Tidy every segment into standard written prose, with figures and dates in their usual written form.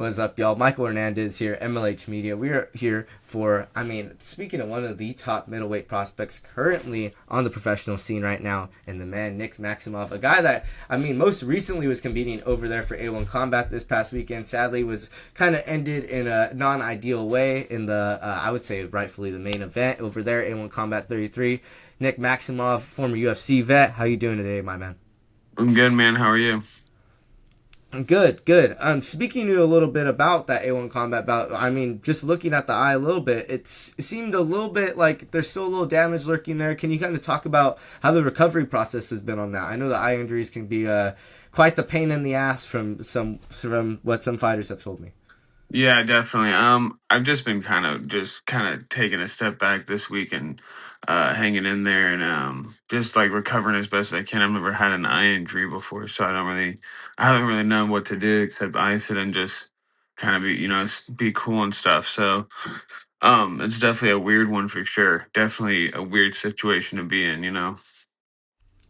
What's up, y'all? Michael Hernandez here, MLH Media. We are here for, speaking of one of the top middleweight prospects currently on the professional scene right now, and the man, Nick Maximov, a guy that, most recently was competing over there for A1 Combat this past weekend. Sadly, was kind of ended in a non-ideal way in the, I would say, rightfully the main event over there, A1 Combat 33. Nick Maximov, former UFC vet. How you doing today, my man? I'm good, man. How are you? Good, good. Speaking to you a little bit about that A1 combat bout, just looking at the eye a little bit, it seemed a little bit like there's still a little damage lurking there. Can you kind of talk about how the recovery process has been on that? I know the eye injuries can be quite the pain in the ass from what some fighters have told me. Yeah, definitely. I've just been kind of taking a step back this week and hanging in there and just like recovering as best as I can. I've never had an eye injury before, so I haven't really known what to do except ice it and just kind of be, be cool and stuff. So, it's definitely a weird one for sure. Definitely a weird situation to be in.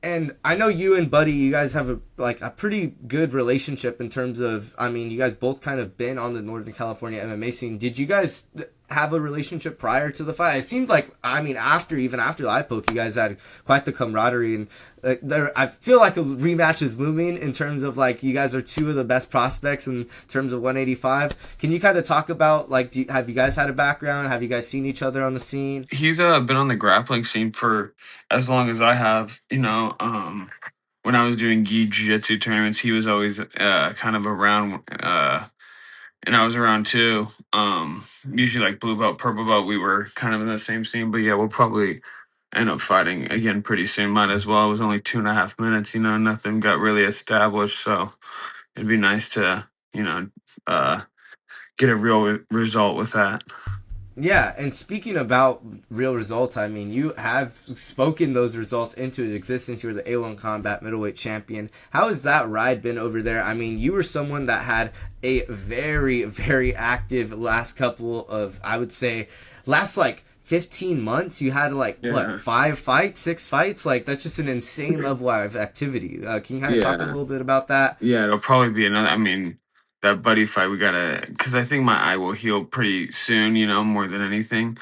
And I know you and Buddy, you guys have a pretty good relationship in terms of, you guys both kind of been on the Northern California MMA scene. Did you guys have a relationship prior to the fight? It seemed like, even after the eye poke, you guys had quite the camaraderie, and I feel like a rematch is looming in terms of like you guys are two of the best prospects in terms of 185. Can you kind of talk about like, have you guys had a background? Have you guys seen each other on the scene? He's been on the grappling scene for as long as I have. When I was doing gi jiu-jitsu tournaments, he was always kind of around, and I was around too. Usually like blue belt, purple belt, we were kind of in the same scene. But yeah, we'll probably end up fighting again pretty soon. Might as well. It was only 2.5 minutes. Nothing got really established, so it'd be nice to uh, get a real result with that. Yeah, and speaking about real results, you have spoken those results into existence. You were the A1 Combat Middleweight Champion. How has that ride been over there? You were someone that had a very, very active last couple of, I would say, last like 15 months. You had like, what, Yeah. 5 fights, 6 fights? Like, that's just an insane level of activity. Can you kind of talk a Yeah. little bit about that? Yeah, it'll probably be another. That buddy fight we gotta, because I think my eye will heal pretty soon. More than anything.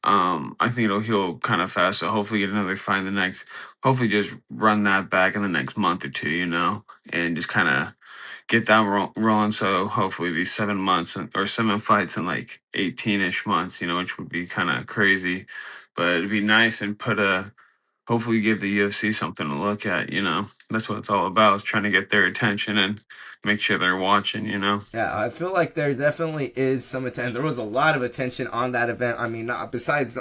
I think it'll heal kind of fast. So hopefully get another fight in the next. Hopefully just run that back in the next month or two. And just kind of get that rolling. So hopefully be 7 months or 7 fights in like 18ish months. Which would be kind of crazy, but it'd be nice and put a hopefully give the UFC something to look at. That's what it's all about, is trying to get their attention and make sure they're watching. Yeah, I feel like there definitely is some attention. There was a lot of attention on that event. Not besides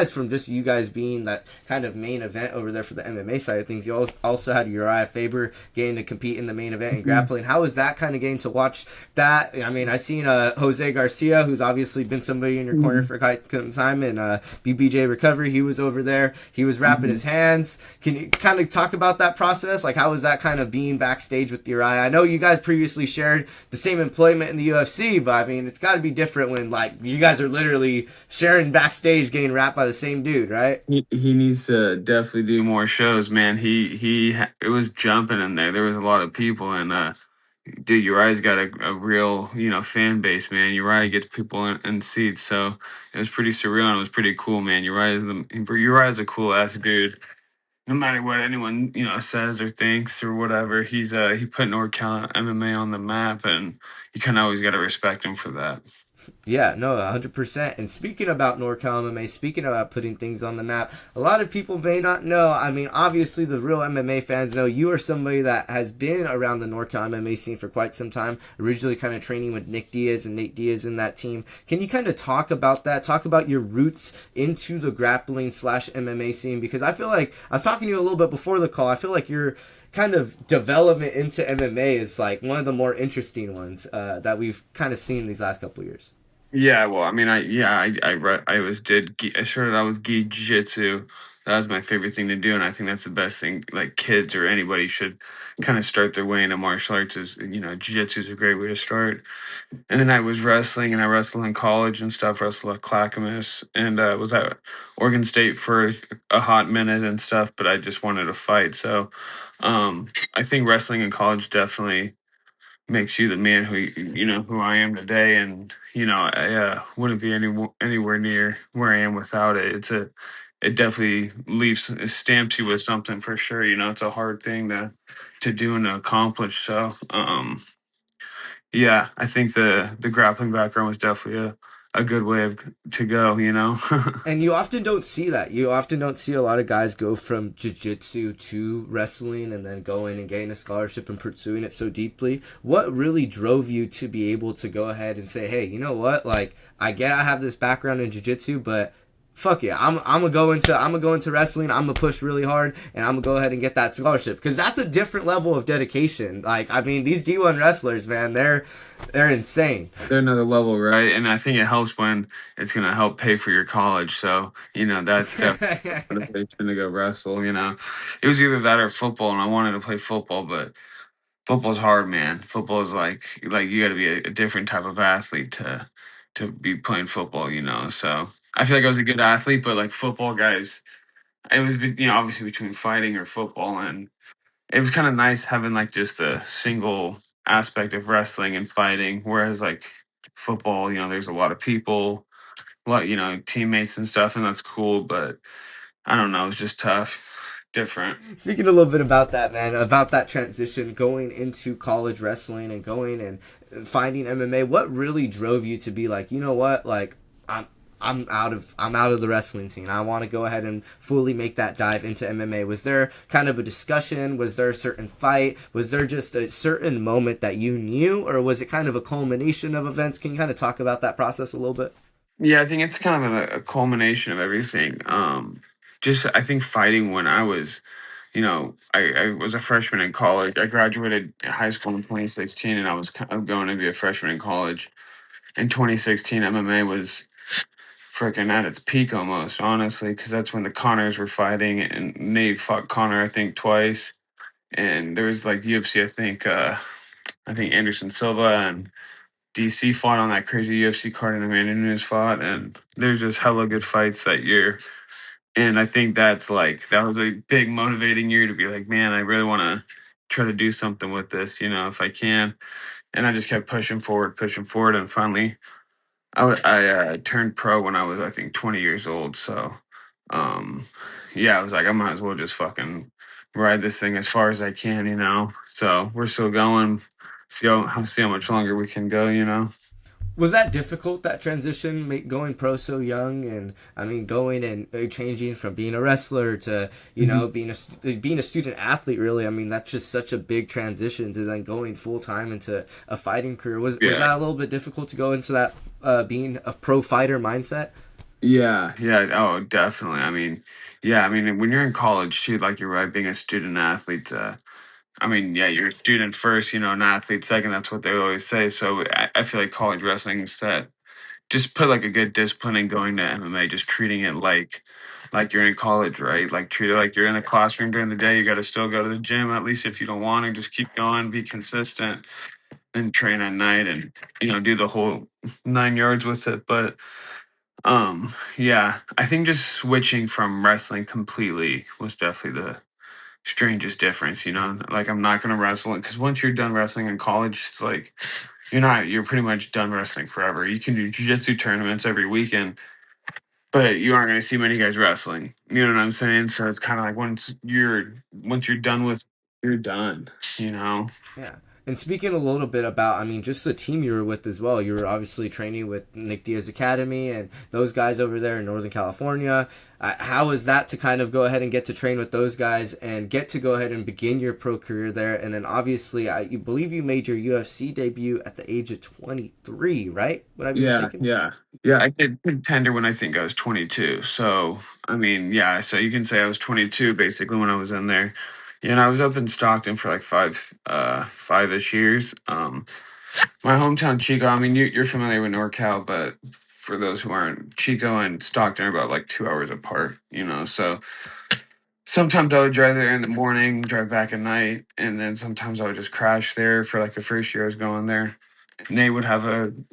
from just you guys being that kind of main event over there for the MMA side of things. You also had Uriah Faber getting to compete in the main event in grappling. How was that kind of getting to watch that? I seen Jose Garcia, who's obviously been somebody in your corner for quite some time, and BBJ Recovery. He was over there. He was wrapping his hands. Can you kind of talk about that process? Like, how was that kind of being backstage with Uriah? I know you guys previously shared the same employment in the UFC, but it's got to be different when like you guys are literally sharing backstage, getting wrapped by the same dude, right? He needs to definitely do more shows, man. It was jumping in there. There was a lot of people, and dude, Uriah's got a real fan base, man. Uriah gets people in seats, so it was pretty surreal and it was pretty cool, man. Uriah's a cool ass dude. No matter what anyone says or thinks or whatever, he put NorCal MMA on the map, and you kind of always got to respect him for that. Yeah, no, 100%. And speaking about NorCal MMA, speaking about putting things on the map, a lot of people may not know. Obviously, the real MMA fans know you are somebody that has been around the NorCal MMA scene for quite some time, originally kind of training with Nick Diaz and Nate Diaz in that team. Can you kind of talk about that? Talk about your roots into the grappling slash MMA scene? Because I feel like I was talking to you a little bit before the call. I feel like your kind of development into MMA is like one of the more interesting ones that we've kind of seen these last couple years. Yeah, well, I started out with gi jiu-jitsu. That was my favorite thing to do, and I think that's the best thing. Like kids or anybody should kind of start their way into martial arts. Is jiu-jitsu is a great way to start. And then I was wrestling, and I wrestled in college and stuff. Wrestled at Clackamas, and was at Oregon State for a hot minute and stuff. But I just wanted to fight, so I think wrestling in college definitely makes you the man who I am today, and I wouldn't be anywhere near where I am without it. It definitely leaves it stamps you with something for sure. It's a hard thing to do and to accomplish. So yeah, I think the grappling background was definitely a good way to go. And you often don't see that. You often don't see a lot of guys go from jiu-jitsu to wrestling and then going and getting a scholarship and pursuing it so deeply. What really drove you to be able to go ahead and say, hey, you know what? Like, I get I have this background in jiu-jitsu, but fuck it, I'm gonna go into wrestling. I'm gonna push really hard, and I'm gonna go ahead and get that scholarship because that's a different level of dedication. Like, I mean, these D1 wrestlers, man, they're insane. They're another level, right? And I think it helps when it's going to help pay for your college. So, that's definitely motivation to go wrestle. It was either that or football, and I wanted to play football, but football's hard, man. Football is like you got to be a different type of athlete to be playing football. So I feel like I was a good athlete, but like football guys, it was obviously between fighting or football, and it was kind of nice having like just a single aspect of wrestling and fighting, whereas like football, there's a lot of people, a lot, teammates and stuff, and that's cool. But I don't know, it's just tough, different. Speaking a little bit about that, man, about that transition going into college wrestling and going and finding MMA, what really drove you to be like, you know what, like I'm out of the wrestling scene. I want to go ahead and fully make that dive into MMA. Was there kind of a discussion? Was there a certain fight? Was there just a certain moment that you knew, or was it kind of a culmination of events? Can you kind of talk about that process a little bit? Yeah, I think it's kind of a culmination of everything. Just I think fighting when I was, I was a freshman in college. I graduated high school in 2016, and I was kind of going to be a freshman in college. In 2016, MMA was freaking at its peak almost, honestly, because that's when the Connors were fighting, and Nate fought Connor, I think, twice. And there was like UFC, I think Anderson Silva and DC fought on that crazy UFC card, and Amanda Nunes fought, and there's just hella good fights that year. And I think that was a big motivating year to be like, man, I really want to try to do something with this, if I can. And I just kept pushing forward, and finally, I turned pro when I was, I think, 20 years old. So, um, yeah, I was like, I might as well just fucking ride this thing as far as I can. So we're still going. See how much longer we can go. Was that difficult, that transition, going pro so young, and I mean going and changing from being a wrestler to Mhm. being a student athlete? Really, I mean that's just such a big transition to then going full time into a fighting career. Was Yeah. that a little bit difficult to go into that being a pro fighter mindset? Yeah, yeah. Oh, definitely. I mean, yeah. I mean, when you're in college too, like you're right, being a student athlete. I mean, yeah, you're a student first, an athlete second. That's what they always say. So I feel like college wrestling is set. Just put like a good discipline in going to MMA. Just treating it like you're in college, right? Like treat it like you're in the classroom during the day. You got to still go to the gym at least if you don't want to. Just keep going, be consistent, and train at night, and do the whole 9 yards with it. But yeah, I think just switching from wrestling completely was definitely the strangest difference. Like I'm not gonna wrestle because once you're done wrestling in college, it's like you're pretty much done wrestling forever. You can do jiu-jitsu tournaments every weekend, but you aren't gonna see many guys wrestling. You know what I'm saying? So it's kind of like once you're done with, you're done. You know? Yeah. And speaking a little bit about, I mean, just the team you were with as well. You were obviously training with Nick Diaz Academy and those guys over there in Northern California. How was that to kind of go ahead and get to train with those guys and get to go ahead and begin your pro career there? And then obviously, you believe you made your UFC debut at the age of 23, right? Would I be Yeah, mistaken? yeah, yeah. I did tender when I think I was 22. So I mean, yeah. So you can say I was 22 basically when I was in there. Yeah, and I was up in Stockton for like five-ish years. My hometown Chico. I mean, you're familiar with NorCal, but for those who aren't, Chico and Stockton are about like 2 hours apart. So sometimes I would drive there in the morning, drive back at night, and then sometimes I would just crash there for like the first year I was going there. Nate would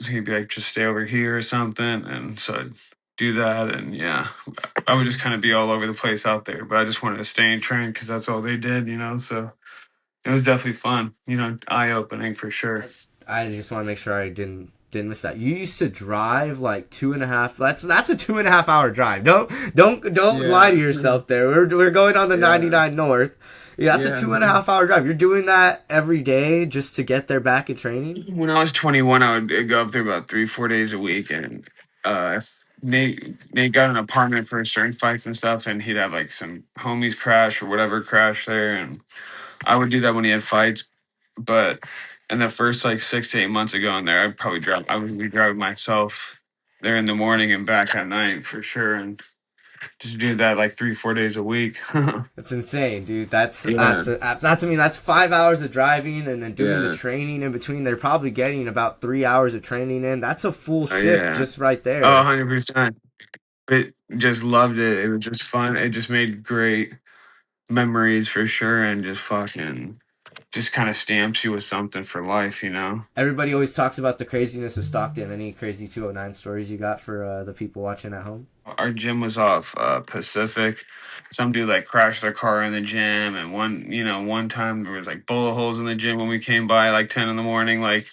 he'd be like, just stay over here or something. And so I'd do that. And yeah, I would just kind of be all over the place out there. But I just wanted to stay and train because that's all they did. So It was definitely fun. Eye opening for sure. I just want to make sure I didn't miss that. You used to drive like 2.5. That's a 2.5 hour drive. Don't lie to Yeah. yourself. There, we're going on the Yeah. 99 North. Yeah, that's a Yeah. 2.5 hour drive. You're doing that every day just to get there back in training. When I was 21, I would go up there about 3, 4 days a week, and if Nate got an apartment for certain fights and stuff, and he'd have like some homies crash or whatever crash there, and I would do that when he had fights. But in the first like 6 to 8 months ago in there, I would be driving myself there in the morning and back at night for sure, and just do that like 3, 4 days a week. It's insane, dude. That's Yeah, that's I mean that's 5 hours of driving and then doing the yeah, training in between. They're probably getting about 3 hours of training in. That's a full shift yeah. just right Oh, there. 100%. It just loved it. It was just fun. It just made great memories for sure, and just fucking just kind of stamps you with something for life. Everybody always talks about the craziness of Stockton. Any crazy 209 stories you got for the people watching at home? Our gym was off Pacific. Some dude like crashed their car in the gym, and one time there was like bullet holes in the gym when we came by like 10 in the morning. Like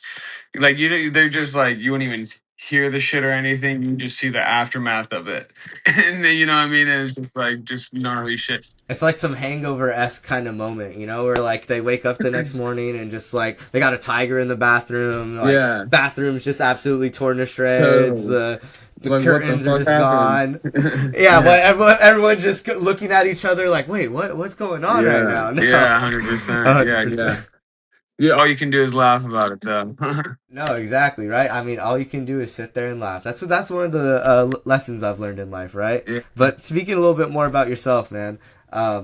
they're just like you wouldn't even hear the shit or anything. You just see the aftermath of it, and then, you know what I mean. It's just like just gnarly shit. It's like some hangover esque kind of moment, where like they wake up the next morning and just like they got a tiger in the bathroom, like Yeah, bathroom's just absolutely torn to shreds. totally. The Like what the curtains are fuck just happened? gone. Yeah, Yeah, but everyone's just looking at each other like, wait, what's going on right yeah, now? No, yeah, 100%. Yeah, 100%. yeah, yeah. All you can do is laugh about it though. No, exactly, right? I mean, all you can do is sit there and laugh. That's one of the lessons I've learned in life, right? Yeah. But speaking a little bit more about yourself, man,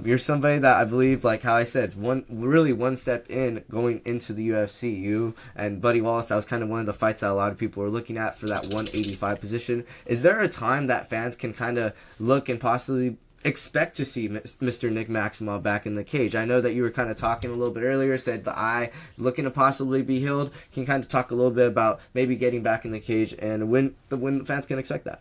you're somebody that I believe, like how I said, one step in going into the UFC. You and Buddy Wallace, that was kind of one of the fights that a lot of people were looking at for that 185 position. Is there a time that fans can kind of look and possibly expect to see Mr. Nick Maximov back in the cage? I know that you were kind of talking a little bit earlier, said the eye looking to possibly be healed. Can you kind of talk a little bit about maybe getting back in the cage and when fans can expect that?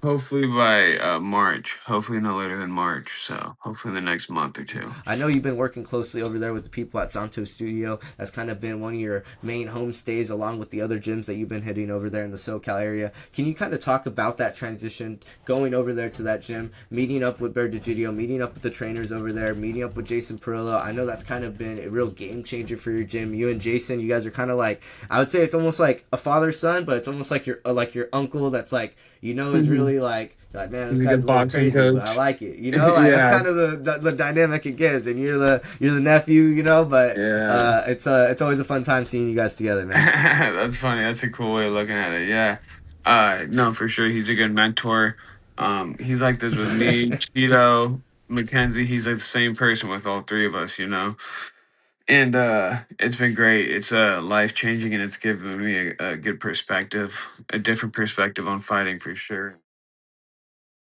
Hopefully by March. Hopefully no later than March. So hopefully in the next month or two. I know you've been working closely over there with the people at Santo Studio. That's kind of been one of your main homestays along with the other gyms that you've been hitting over there in the SoCal area. Can you kind of talk about that transition, going over there to that gym, meeting up with Berdigidio, meeting up with the trainers over there, meeting up with Jason Parillo? I know that's kind of been a real game changer for your gym. You and Jason, you guys are kind of like, I would say it's almost like a father-son, but it's almost like your uncle that's like, is really like, man, this He's a guy's good a little boxing crazy, but I coach. like it. Like that's Yeah, kind of the dynamic it gives, and you're the nephew, But yeah. it's always a fun time seeing you guys together, man. That's funny. That's a cool way of looking at it. Yeah. No, for sure. He's a good mentor. He's like this with me, Cheeto, Mackenzie. He's like the same person with all three of us. And it's been great. It's life changing, and it's given me a good perspective, a different perspective on fighting for sure.